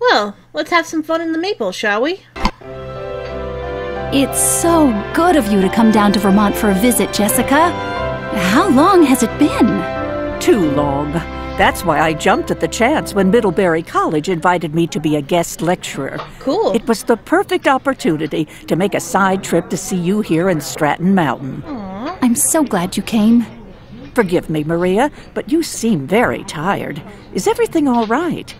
Well, let's have some fun in the maple, shall we? It's so good of you to come down to Vermont for a visit, Jessica. How long has it been? Too long. That's why I jumped at the chance when Middlebury College invited me to be a guest lecturer. Cool. It was the perfect opportunity to make a side trip to see you here in Stratton Mountain. Aww. I'm so glad you came. Forgive me, Maria, but you seem very tired. Is everything all right?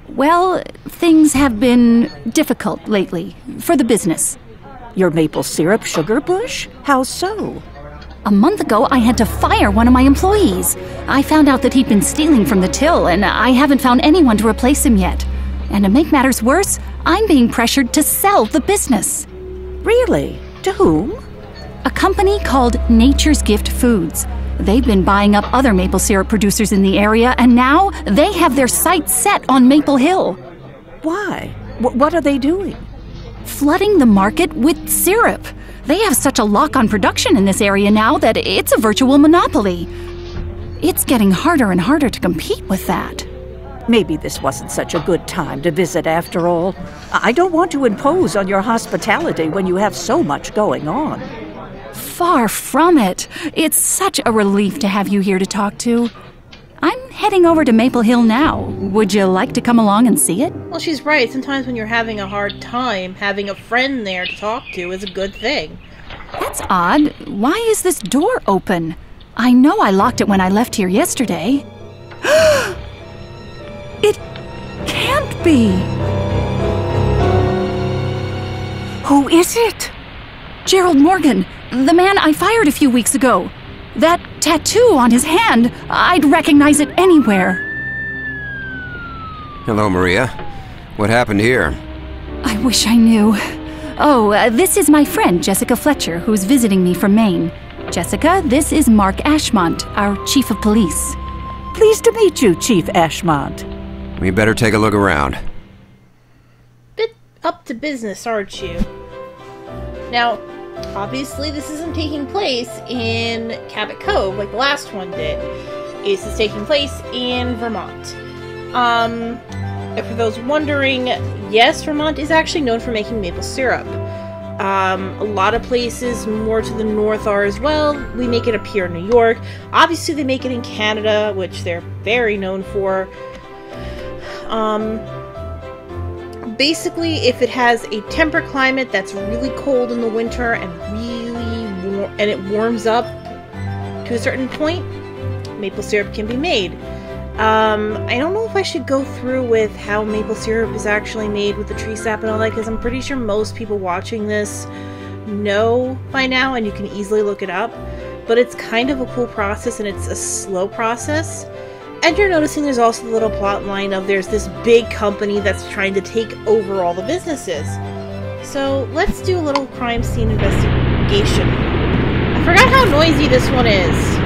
Well, things have been difficult lately, for the business. Your maple syrup sugar bush? How so? A month ago, I had to fire one of my employees. I found out that he'd been stealing from the till, and I haven't found anyone to replace him yet. And to make matters worse, I'm being pressured to sell the business. Really? To whom? A company called Nature's Gift Foods. They've been buying up other maple syrup producers in the area, and now they have their sights set on Maple Hill. Why? What are they doing? Flooding the market with syrup. They have such a lock on production in this area now that it's a virtual monopoly. It's getting harder and harder to compete with that. Maybe this wasn't such a good time to visit after all. I don't want to impose on your hospitality when you have so much going on. Far from it. It's such a relief to have you here to talk to. I'm heading over to Maple Hill now. Would you like to come along and see it? Well, she's right. Sometimes when you're having a hard time, having a friend there to talk to is a good thing. That's odd. Why is this door open? I know I locked it when I left here yesterday. It can't be. Who is it? Gerald Morgan, the man I fired a few weeks ago. That tattoo on his hand, I'd recognize it anywhere. Hello, Maria. What happened here? I wish I knew. Oh, this is my friend, Jessica Fletcher, who's visiting me from Maine. Jessica, this is Mark Ashmont, our chief of police. Pleased to meet you, Chief Ashmont. We better take a look around. Bit up to business, aren't you? Now, obviously, this isn't taking place in Cabot Cove like the last one did. This is taking place in Vermont. And for those wondering, yes, Vermont is actually known for making maple syrup. A lot of places more to the north are as well. We make it up here in New York. Obviously, they make it in Canada, which they're very known for. Basically, if it has a temperate climate that's really cold in the winter and really warm, and it warms up to a certain point, maple syrup can be made. I don't know if I should go through with how maple syrup is actually made with the tree sap and all that, because I'm pretty sure most people watching this know by now, and you can easily look it up. But it's kind of a cool process, and it's a slow process. And you're noticing there's also the little plot line of there's this big company that's trying to take over all the businesses. So let's do a little crime scene investigation. I forgot how noisy this one is.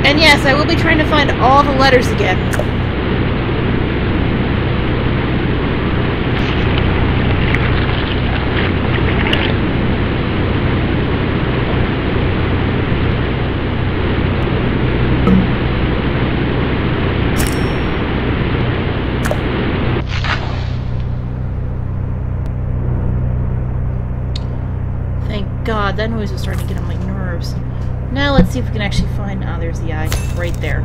And yes, I will be trying to find all the letters again. Thank God, that noise was starting to get on my nerves. Now let's see if we can actually find... Ah, there's the eye. Right there.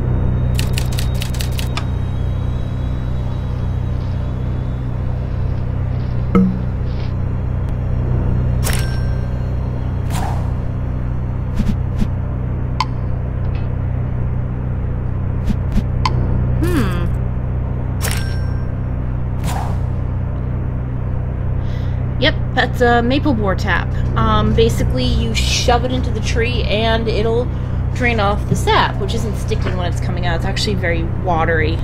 Yep, that's a maple bore tap. Basically, you shove it into the tree and it'll drain off the sap, which isn't sticky when it's coming out. It's actually very watery.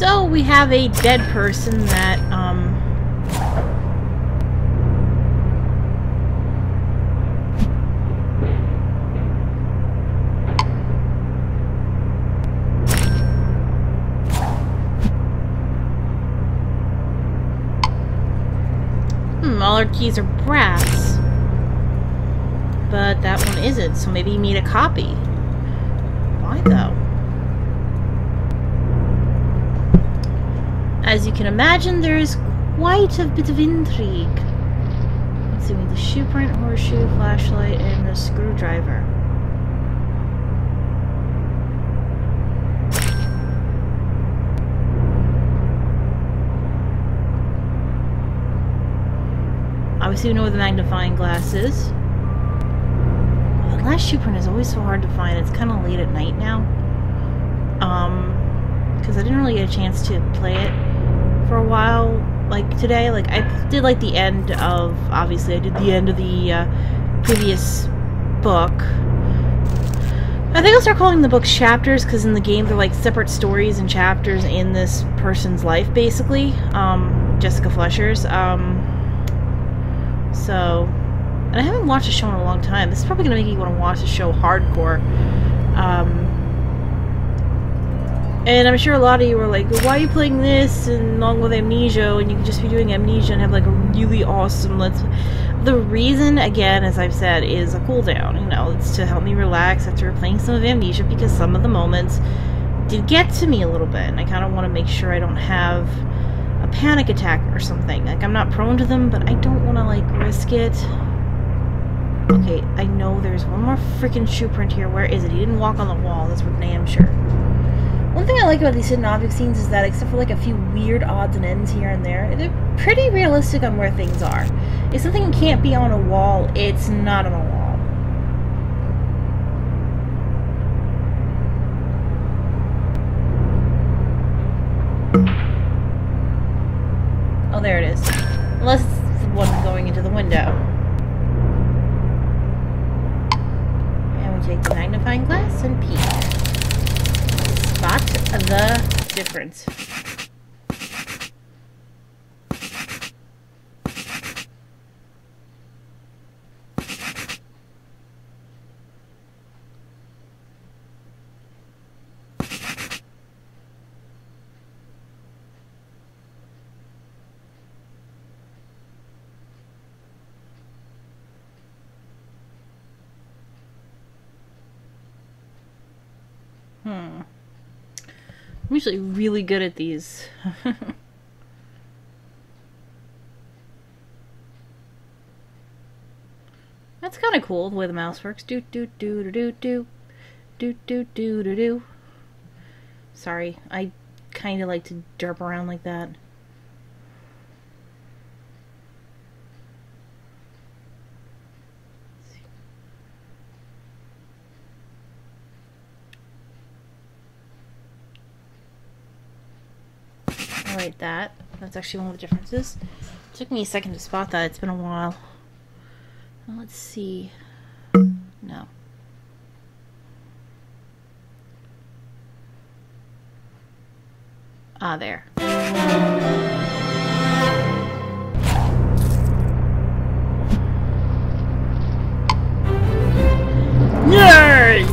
So we have a dead person that, all our keys are brass. But that one isn't, so maybe you need a copy. Why, though? As you can imagine, there is quite a bit of intrigue. Let's see, we need the shoe print, horseshoe, flashlight, and a screwdriver. Obviously, we know where the magnifying glass is. The last shoe print is always so hard to find. It's kind of late at night now. Because I didn't really get a chance to play it for a while, like today. Like, I did like the end of, obviously I did the end of the previous book. I think I'll start calling the books chapters, because in the game they're like separate stories and chapters in this person's life, basically. Jessica Fletcher's. So, and I haven't watched a show in a long time. This is probably going to make you want to watch the show hardcore. And I'm sure a lot of you were like, why are you playing this and along with Amnesia, and you could just be doing Amnesia and have like a really awesome The reason, again, as I've said, is a cooldown. You know, it's to help me relax after playing some of Amnesia, because some of the moments did get to me a little bit, and I kind of want to make sure I don't have a panic attack or something. Like, I'm not prone to them, but I don't want to, like, risk it. Okay, I know there's one more freaking shoe print here. Where is it? He didn't walk on the wall, that's for damn sure. One thing I like about these hidden object scenes is that, except for like a few weird odds and ends here and there, they're pretty realistic on where things are. If something can't be on a wall, it's not on a wall. Oh, there it is. Unless it's the one going into the window. And we take the magnifying glass and peek. Spot the difference. I'm usually really good at these. That's kind of cool, the way the mouse works. Do do do do do do do do do do do. Sorry, I kind of like to derp around like that. Right, that's actually one of the differences. It took me a second to spot that. It's been a while. Well, let's see. No. Ah, there. Yay!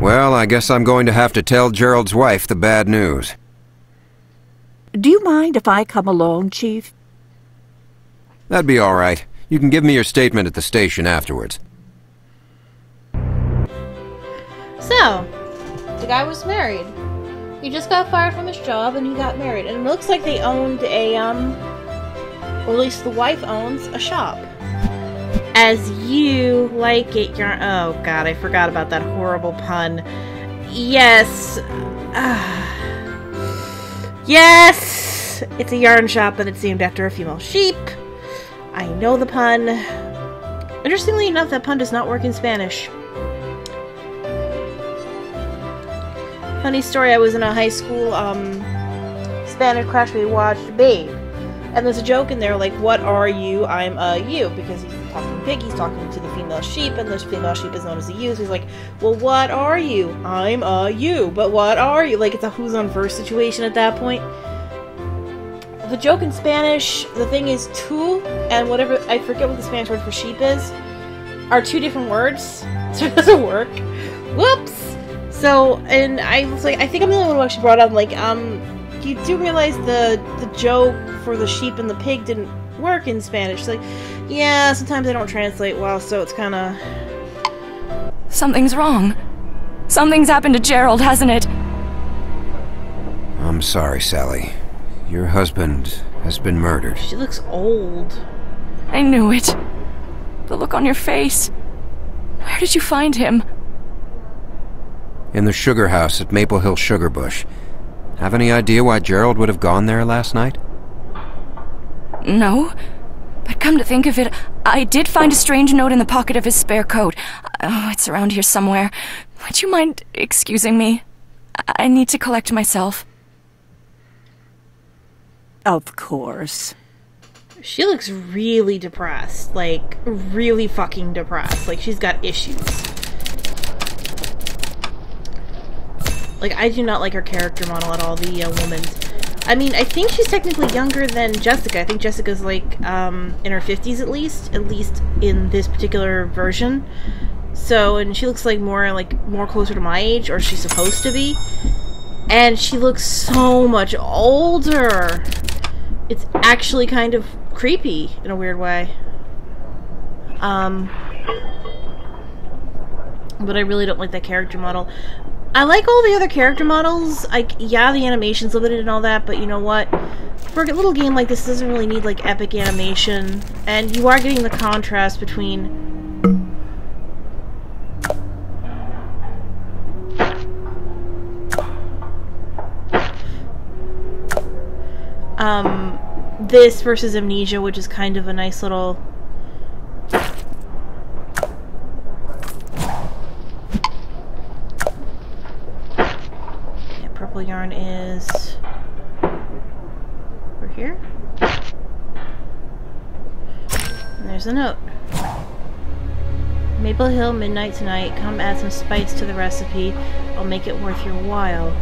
Well, I guess I'm going to have to tell Gerald's wife the bad news. Do you mind if I come along, Chief? That'd be all right. You can give me your statement at the station afterwards. So, the guy was married. He just got fired from his job and he got married. And it looks like they owned a, or at least the wife owns a shop. As you like it, you're... Oh, God, I forgot about that horrible pun. Yes. Yes! It's a yarn shop, but it's named after a female sheep. I know the pun. Interestingly enough, that pun does not work in Spanish. Funny story, I was in a high school Spanish class where we watched Babe. And there's a joke in there like, what are you? I'm a you. Because he's talking pig, he's talking to the female sheep, and the female sheep is known as a ewe. So he's like, well, what are you? I'm a ewe, but what are you? Like, it's a who's on first situation at that point. The joke in Spanish, the thing is, tú and whatever, I forget what the Spanish word for sheep is, are two different words, so it doesn't work. Whoops! So, and I was like, I think I'm the only one who actually brought up, like, you do realize the joke for the sheep and the pig didn't work in Spanish. It's like, yeah, sometimes they don't translate well, so it's kinda... Something's wrong. Something's happened to Gerald, hasn't it? I'm sorry, Sally. Your husband has been murdered. She looks old. I knew it. The look on your face. Where did you find him? In the sugar house at Maple Hill Sugar Bush. Have any idea why Gerald would have gone there last night? No. But come to think of it, I did find a strange note in the pocket of his spare coat. Oh, it's around here somewhere. Would you mind excusing me? I need to collect myself. Of course. She looks really depressed. Like, really fucking depressed. Like, she's got issues. Like, I do not like her character model at all, the woman. I mean, I think she's technically younger than Jessica. I think Jessica's, like, in her 50s at least in this particular version. So, and she looks like more closer to my age, or she's supposed to be. And she looks so much older. It's actually kind of creepy in a weird way. But I really don't like that character model. I like all the other character models. Yeah, the animation's limited and all that, but you know what? For a little game like this, it doesn't really need, like, epic animation. And you are getting the contrast between... this versus Amnesia, which is kind of a nice little... Yeah, purple yarn is... over here. And there's a note. Maple Hill, midnight tonight. Come add some spice to the recipe. I'll make it worth your while.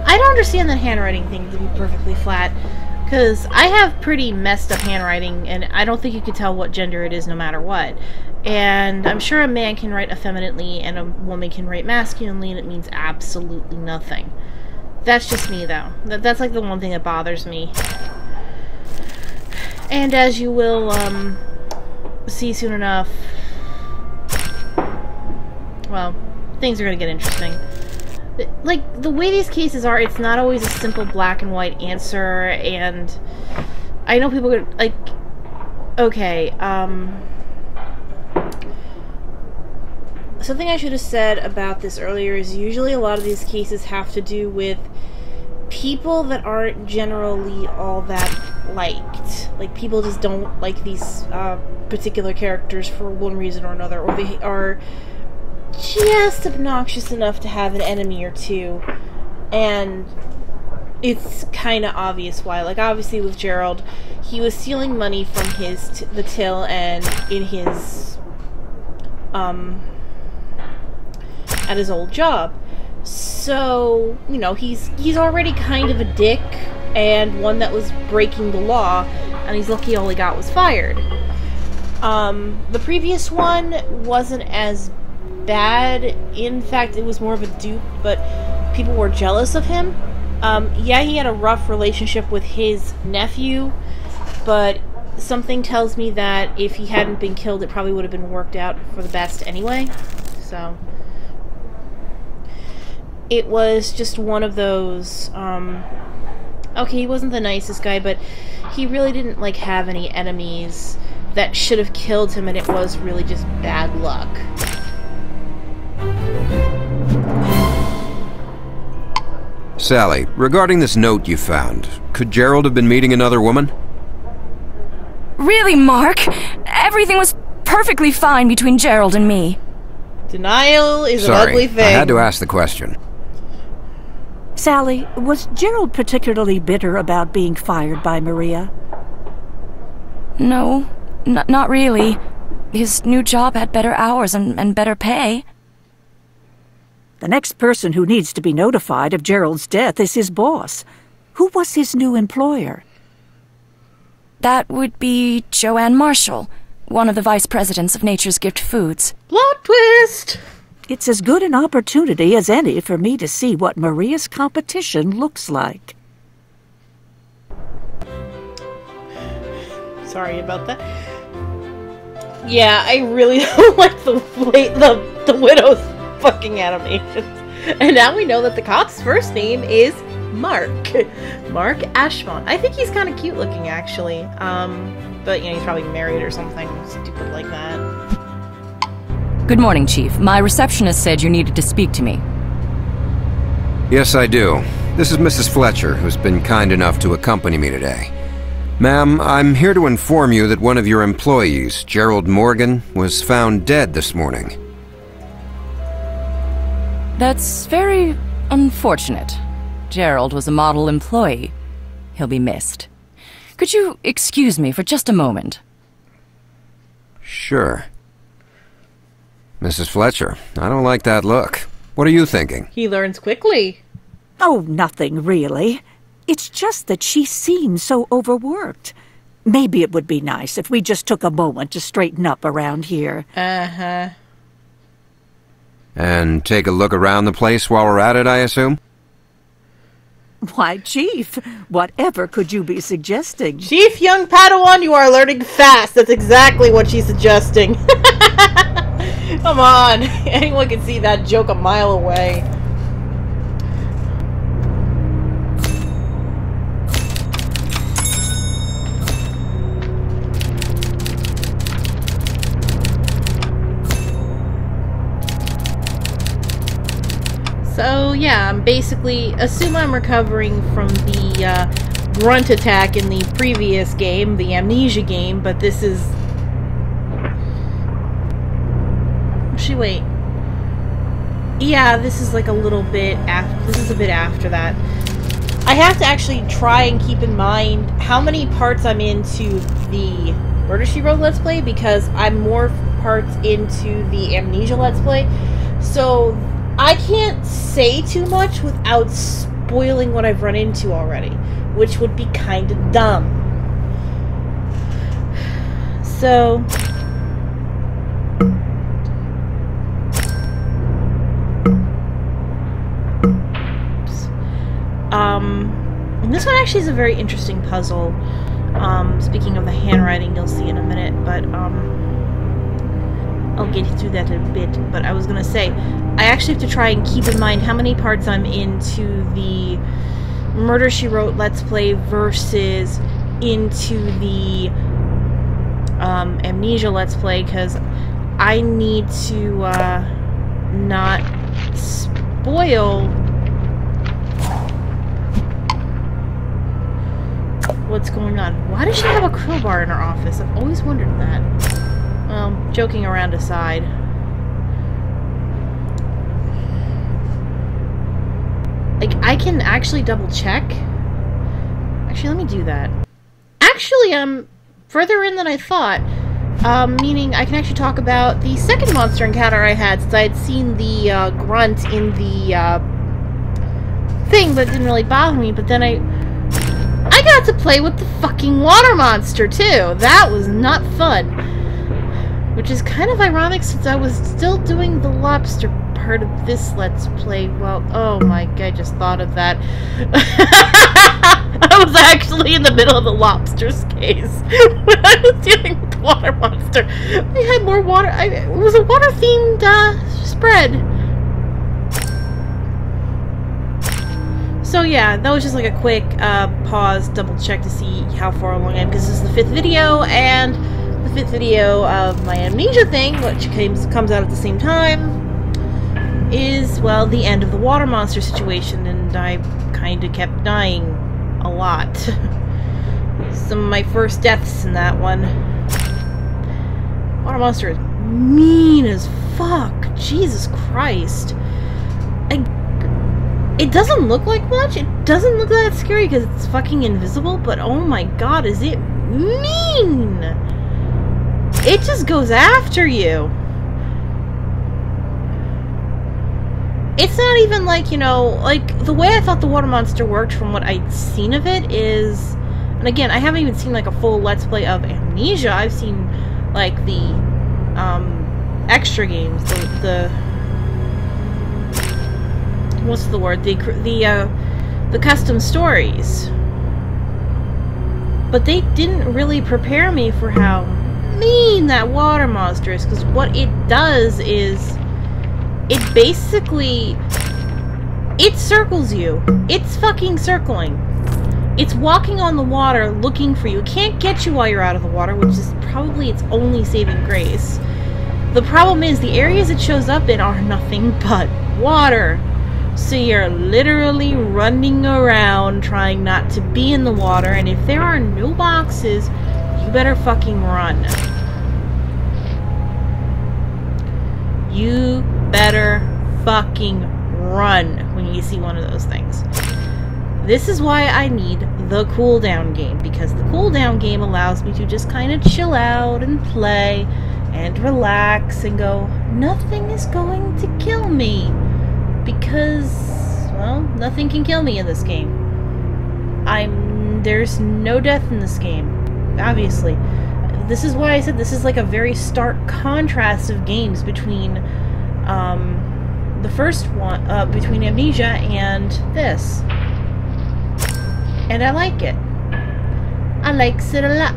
I don't understand that handwriting thing, to be perfectly flat, because I have pretty messed up handwriting, and I don't think you can tell what gender it is no matter what. And I'm sure a man can write effeminately and a woman can write masculinely, and it means absolutely nothing. That's just me, though. That's like the one thing that bothers me. And as you will see soon enough, well, things are going to get interesting. Like, the way these cases are, it's not always a simple black and white answer, and I know people are, like, okay, something I should have said about this earlier is usually a lot of these cases have to do with people that aren't generally all that liked. Like, people just don't like these particular characters for one reason or another, or they are just obnoxious enough to have an enemy or two, and it's kind of obvious why. Like, obviously with Gerald, he was stealing money from the till and in his at his old job, so you know he's already kind of a dick and one that was breaking the law, and he's lucky all he got was fired. The previous one wasn't as bad. In fact, it was more of a dupe, but people were jealous of him. Yeah, he had a rough relationship with his nephew, but something tells me that if he hadn't been killed, it probably would have been worked out for the best anyway. So it was just one of those, okay, he wasn't the nicest guy, but he really didn't, like, have any enemies that should have killed him, and it was really just bad luck. Sally, regarding this note you found, could Gerald have been meeting another woman? Really, Mark? Everything was perfectly fine between Gerald and me. Denial is an ugly thing. I had to ask the question. Sally, was Gerald particularly bitter about being fired by Maria? No, not really. His new job had better hours and better pay. The next person who needs to be notified of Gerald's death is his boss. Who was his new employer? That would be Joanne Marshall, one of the vice presidents of Nature's Gift Foods. Plot twist! It's as good an opportunity as any for me to see what Maria's competition looks like. Sorry about that. Yeah, I really don't like the widow's fucking animations. And now we know that the cop's first name is Mark. Mark Ashmont. I think he's kind of cute looking, actually. But, you know, he's probably married or something stupid like that. Good morning, Chief. My receptionist said you needed to speak to me. Yes, I do. This is Mrs. Fletcher, who's been kind enough to accompany me today. Ma'am, I'm here to inform you that one of your employees, Gerald Morgan, was found dead this morning. That's very unfortunate. Gerald was a model employee. He'll be missed. Could you excuse me for just a moment? Sure. Mrs. Fletcher, I don't like that look. What are you thinking? He learns quickly. Oh, nothing really. It's just that she seems so overworked. Maybe it would be nice if we just took a moment to straighten up around here. Uh-huh. And take a look around the place while we're at it, I assume? Why, Chief, whatever could you be suggesting? Chief Young Padawan, you are learning fast. That's exactly what she's suggesting. Come on. Anyone can see that joke a mile away. So, yeah, I'm basically... Assume I'm recovering from the grunt attack in the previous game, the Amnesia game, but this is... Actually, wait. Yeah, this is like a little bit after... This is a bit after that. I have to actually try and keep in mind how many parts I'm into the Murder, She Wrote Let's Play, because I'm more parts into the Amnesia Let's Play. So... I can't say too much without spoiling what I've run into already, which would be kind of dumb. So... And this one actually is a very interesting puzzle. Speaking of the handwriting, you'll see in a minute, but, I'll get through that in a bit, but I was gonna say, I actually have to try and keep in mind how many parts I'm into the Murder, She Wrote Let's Play versus into the Amnesia Let's Play, because I need to not spoil what's going on. Why does she have a crowbar in her office? I've always wondered that. Well, joking around aside. Like, I can actually double check. Actually, let me do that. Actually, I'm further in than I thought. Meaning I can actually talk about the second monster encounter I had, since I had seen the grunt in the thing, but it didn't really bother me. But then I got to play with the fucking water monster, too. That was not fun. Which is kind of ironic, since I was still doing the lobster part of this Let's Play. Well, oh my god, I just thought of that. I was actually in the middle of the lobster's case when I was dealing with the water monster. I had more water. It was a water-themed spread. So yeah, that was just like a quick pause, double check to see how far along I am, because this is the 5th video, and the 5th video of my Amnesia thing, which comes out at the same time, is, well, the end of the water monster situation, and I kind of kept dying a lot. Some of my first deaths in that one. Water monster is mean as fuck. Jesus Christ. It doesn't look like much. It doesn't look that scary because it's fucking invisible, but oh my god, is it mean! It just goes after you. It's not even like, you know, like, the way I thought the water monster worked from what I'd seen of it is... And again, I haven't even seen, like, a full Let's Play of Amnesia. I've seen, like, the, extra games. What's the word? The custom stories. But they didn't really prepare me for how mean that water monster is, because what it does is... It basically... It circles you. It's fucking circling. It's walking on the water looking for you. It can't get you while you're out of the water, which is probably its only saving grace. The problem is the areas it shows up in are nothing but water. So you're literally running around trying not to be in the water, and if there are no boxes, you better fucking run. You better fucking run when you see one of those things. This is why I need the cooldown game, because the cooldown game allows me to just kind of chill out and play and relax and go, nothing is going to kill me, because, well, nothing can kill me in this game. There's no death in this game, obviously. This is why I said this is like a very stark contrast of games between the first one, between Amnesia and this. And I like it. I likes it a lot.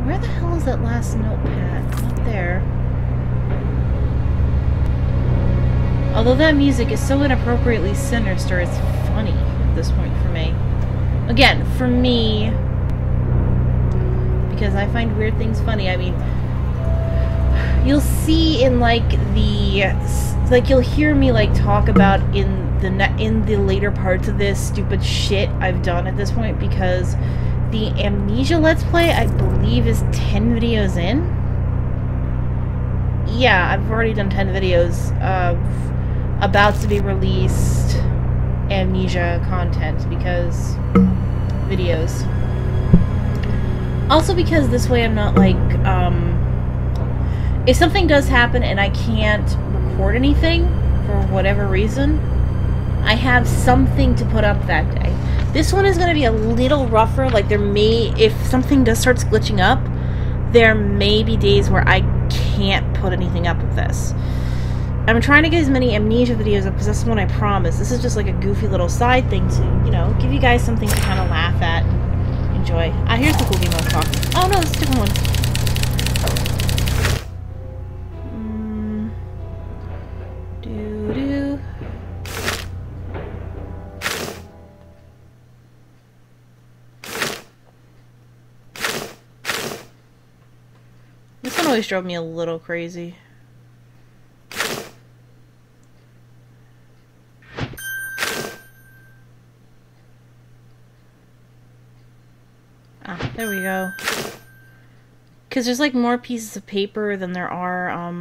Where the hell is that last notepad? Not there. Although that music is so inappropriately sinister, it's funny at this point for me. Again, for me, because I find weird things funny. I mean, you'll see in like you'll hear me like talk about in the later parts of this stupid shit I've done at this point, because the Amnesia Let's Play, I believe, is 10 videos in. Yeah, I've already done 10 videos of about to be released Amnesia content, because videos. Also because this way I'm not like, if something does happen and I can't record anything for whatever reason, I have something to put up that day. This one is going to be a little rougher. Like, if something does start glitching up, there may be days where I can't put anything up of this. I'm trying to get as many Amnesia videos up because that's the one I promised. This is just like a goofy little side thing to, you know, give you guys something to kind of laugh at and enjoy. Ah, here's the cool game I was talking. Oh no, it's a different one. This one always drove me a little crazy. Ah, there we go. Because there's like more pieces of paper than there are,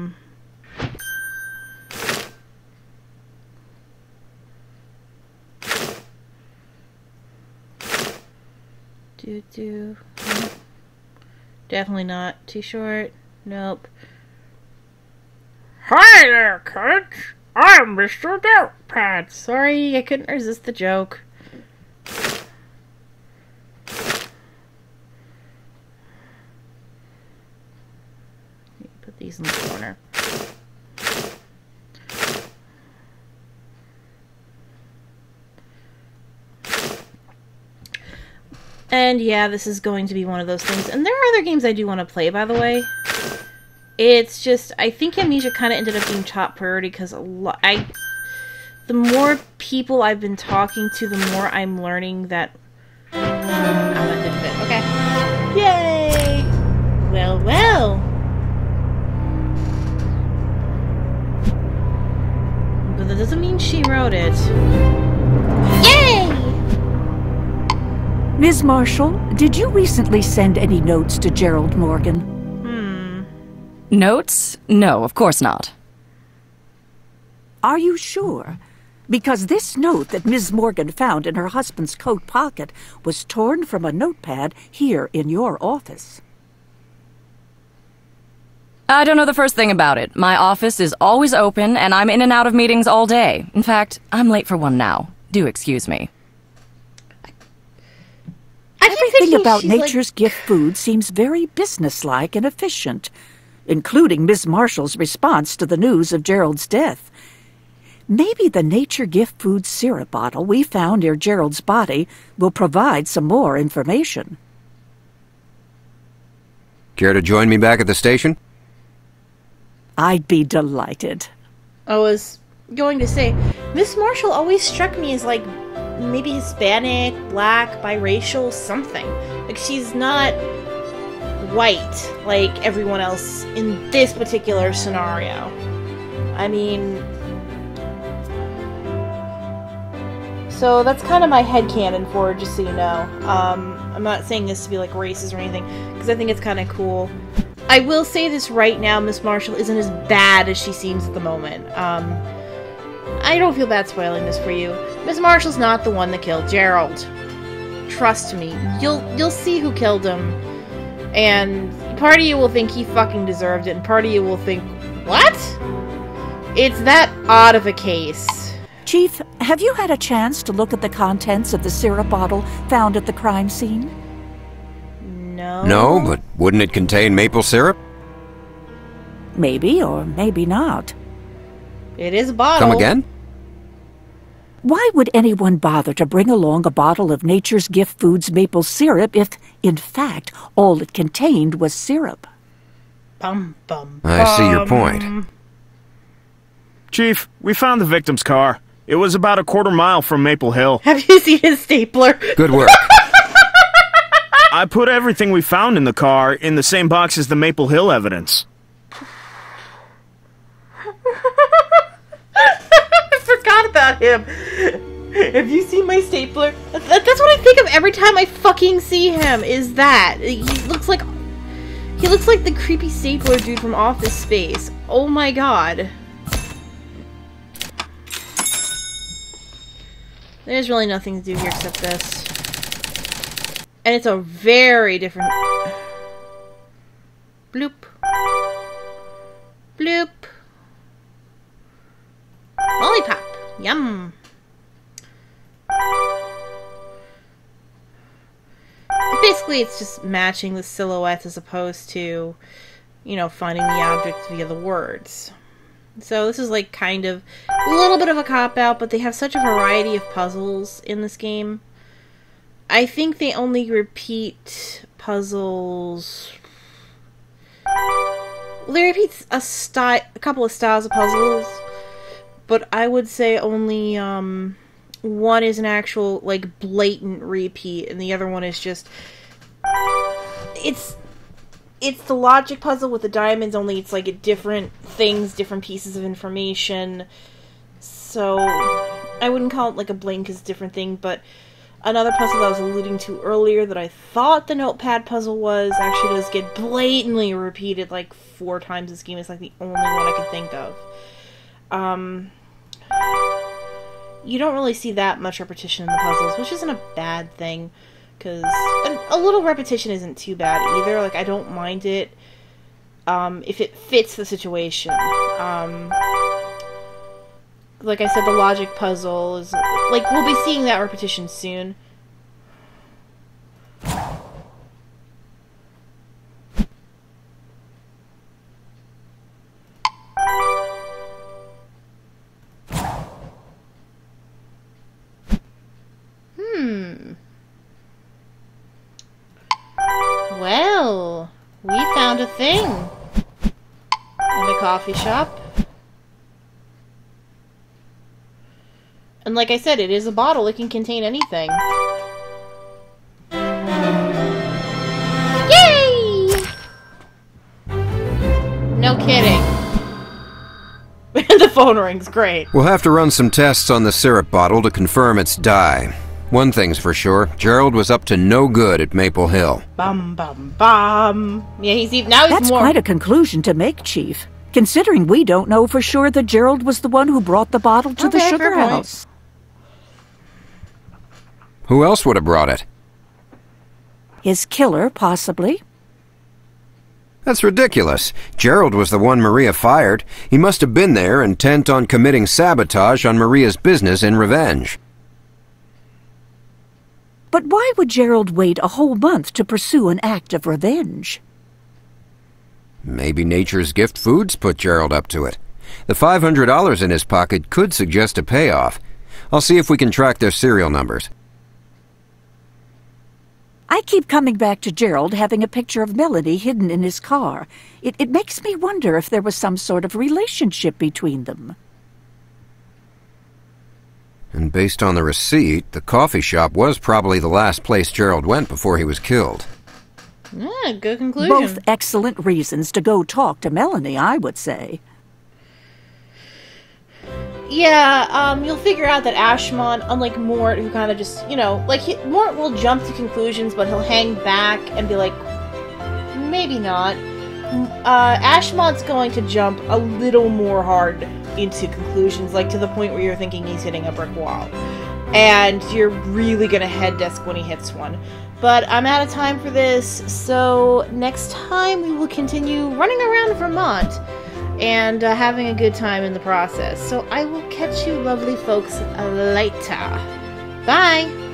Nope. Definitely not. Too short. Nope. Hi there, kids! I'm Mr. Doubtpad. Sorry, I couldn't resist the joke. Put these in the corner. And yeah, this is going to be one of those things. And there are other games I do want to play, by the way. It's just, I think Amnesia kind of ended up being top priority because the more people I've been talking to, the more I'm learning that... Oh, that didn't fit. Okay. Yay! Well, well. But that doesn't mean she wrote it. Yay! Ms. Marshall, did you recently send any notes to Gerald Morgan? Notes? No, of course not. Are you sure? Because this note that Ms. Morgan found in her husband's coat pocket was torn from a notepad here in your office. I don't know the first thing about it. My office is always open, and I'm in and out of meetings all day. In fact, I'm late for one now. Do excuse me. Everything about Nature's Gift food seems very businesslike and efficient, including Miss Marshall's response to the news of Gerald's death. Maybe the Nature Gift food syrup bottle we found near Gerald's body will provide some more information. Care to join me back at the station? I'd be delighted. I was going to say, Miss Marshall always struck me as, like, maybe Hispanic, black, biracial, something. Like, she's not white like everyone else in this particular scenario. I mean... So that's kind of my headcanon for her, just so you know. I'm not saying this to be, like, racist or anything, because I think it's kind of cool. I will say this right now, Miss Marshall isn't as bad as she seems at the moment. I don't feel bad spoiling this for you. Miss Marshall's not the one that killed Gerald. Trust me. You'll see who killed him. And part of you will think he fucking deserved it, and part of you will think, what? It's that odd of a case. Chief, have you had a chance to look at the contents of the syrup bottle found at the crime scene? No. No, but wouldn't it contain maple syrup? Maybe or maybe not. It is a bottle. Come again? Why would anyone bother to bring along a bottle of Nature's Gift Foods maple syrup if, in fact, all it contained was syrup? Bum, bum, I see your point. Chief, we found the victim's car. It was about a quarter mile from Maple Hill. Have you seen his stapler? Good work. I put everything we found in the car in the same box as the Maple Hill evidence. I forgot about him. Have you seen my stapler? That's what I think of every time I fucking see him, is that. He looks like the creepy stapler dude from Office Space. Oh my god. There's really nothing to do here except this. And it's a very different... Bloop. Bloop. Lollipop. Yum. Basically, it's just matching the silhouettes as opposed to, you know, finding the objects via the words. So this is like kind of a little bit of a cop-out, but they have such a variety of puzzles in this game. I think they only repeat puzzles... Well, they repeat a couple of styles of puzzles, but I would say only one is an actual, like, blatant repeat, and the other one is just... It's the logic puzzle with the diamonds, only it's like different things, different pieces of information. So, I wouldn't call it like a blank because it's a different thing, but another puzzle that I was alluding to earlier that I thought the notepad puzzle was actually does get blatantly repeated like 4 times this game. It's like the only one I could think of. You don't really see that much repetition in the puzzles, which isn't a bad thing. Because a little repetition isn't too bad either. Like, I don't mind it if it fits the situation. Like I said, the logic puzzle is... Like, we'll be seeing that repetition soon. Well, we found a thing in the coffee shop. And like I said, it is a bottle. It can contain anything. Yay! No kidding. The phone rings. Great. We'll have to run some tests on the syrup bottle to confirm its dye. One thing's for sure, Gerald was up to no good at Maple Hill. Bum, bum, bum. Yeah, now he's That's more... quite a conclusion to make, Chief, considering we don't know for sure that Gerald was the one who brought the bottle to the Okay, sugar fair point. house. Who else would have brought it? His killer, possibly. That's ridiculous. Gerald was the one Maria fired. He must have been there, intent on committing sabotage on Maria's business in revenge. But why would Gerald wait a whole month to pursue an act of revenge? Maybe Nature's Gift Foods put Gerald up to it. The $500 in his pocket could suggest a payoff. I'll see if we can track their serial numbers. I keep coming back to Gerald having a picture of Melanie hidden in his car. It makes me wonder if there was some sort of relationship between them. And based on the receipt, the coffee shop was probably the last place Gerald went before he was killed. Yeah, good conclusion. Both excellent reasons to go talk to Melanie, I would say. Yeah, you'll figure out that Ashmont, unlike Mort, who kind of just, Mort will jump to conclusions, but he'll hang back and be like, maybe not. Ashmont's going to jump a little more hard into conclusions, like to the point where you're thinking he's hitting a brick wall. And you're really going to head desk when he hits one. But I'm out of time for this, so next time we will continue running around Vermont and having a good time in the process. So I will catch you lovely folks later. Bye!